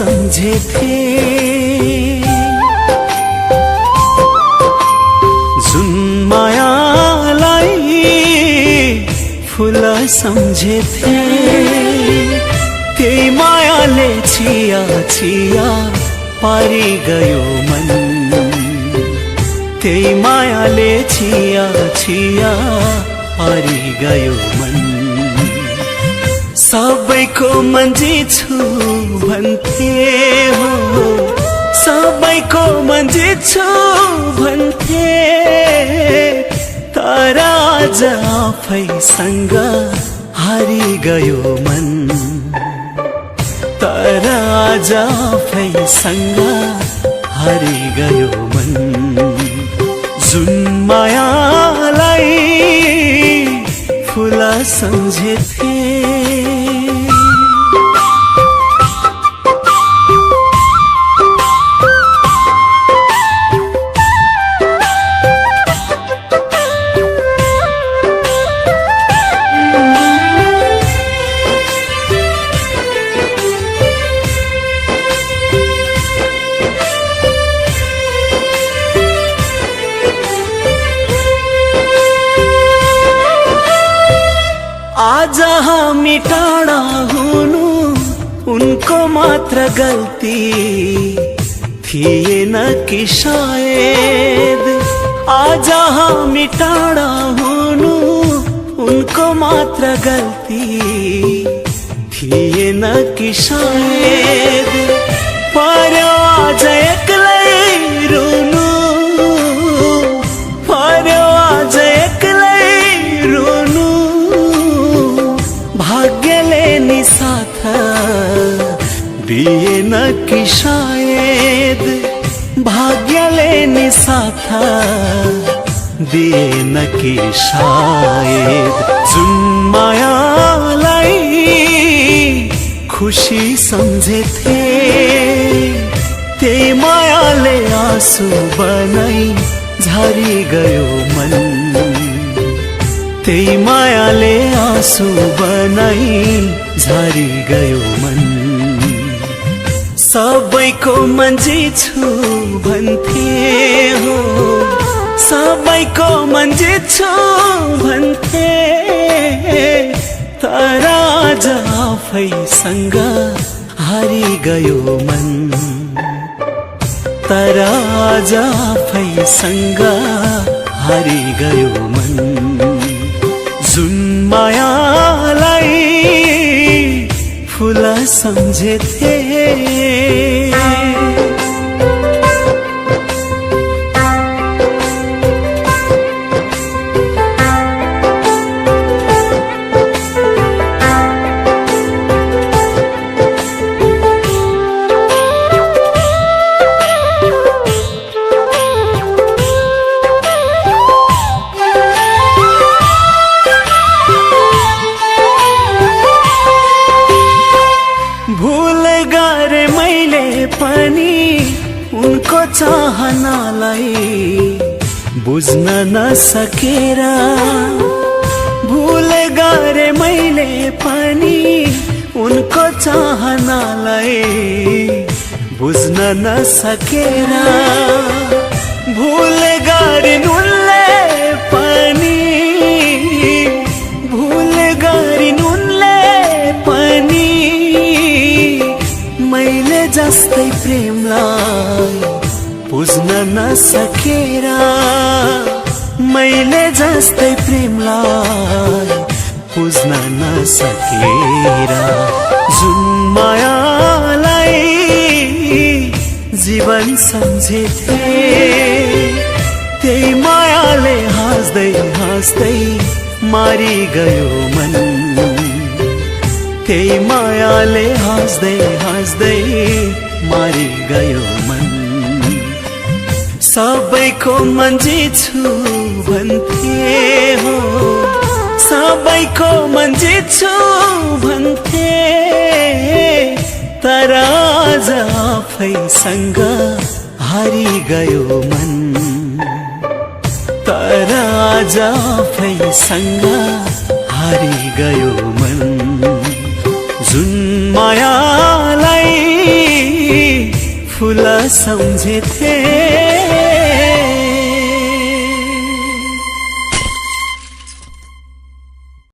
सम्झेथे जुन मायालाई फूल सम्झेथे त्यही मायाले छिया छिया पारी गयो मन त्यही मायाले छिया छिया पारी गयो मन सबैको मन्जी छु भन्थे हो सबैको मन्जी छु भन्थे तर आज आफैसँग हारी गयो मन तर आज आफैसँग हारी गयो मन जुन मायालाई फूल सम्झेथे आज हामी टाढा हुनु उनको मात्र गल्ती थिएन कि शायद आज हामी टाढा हुनु उनको मात्र गल्ती थिएन कि शायद पर्यो आज एक्लै रुनु पर्यो आज एक्लै रुनु भाग्यले नि साथ दिएन कि शायद भाग्यले नि साथ दिएन कि शायद जुन मायालाई खुसी सम्झेथे त्यही मायाले आँसु बनाई झरी गयो मन त्यही मायाले आँसु बनाई झरी गयो मन सबैको मन्जी छु भन्थे हो सबैको मन्जी छु भन्थे तर आज आफैसँग हारी गयो मन तर आज आफैसँग हारी गयो मन जुन मायालाई फूल सम्झेथे भूल गरे मैले पनि उनको चाहनालाई बुझ्न नसकेर भूल गरे मैले पनि उनको चाहनालाई बुझ्न नसकेर भूल गरिन् उनले पनि भूल गरिन् उनले पनि मैले जस्तै प्रेमलाई बुझ्न नसकेर मैले जस्तै प्रेमलाई बुझ्न नसकेर जुन मायालाई जीवन सम्झेथे त्यही मायाले हाँस्दै हाँस्दै मारी गयो मन त्यही मायाले हाँस्दै हाँस्दै मारी गयो मन सबैको मन्जी छु भन्थे हो सबैको मन्जी छु भन्थे तर आज आफैसँग हारी गयो मन तर आज आफैसँग हारी गयो मन जुन मायालाई ठुला सम्झेथे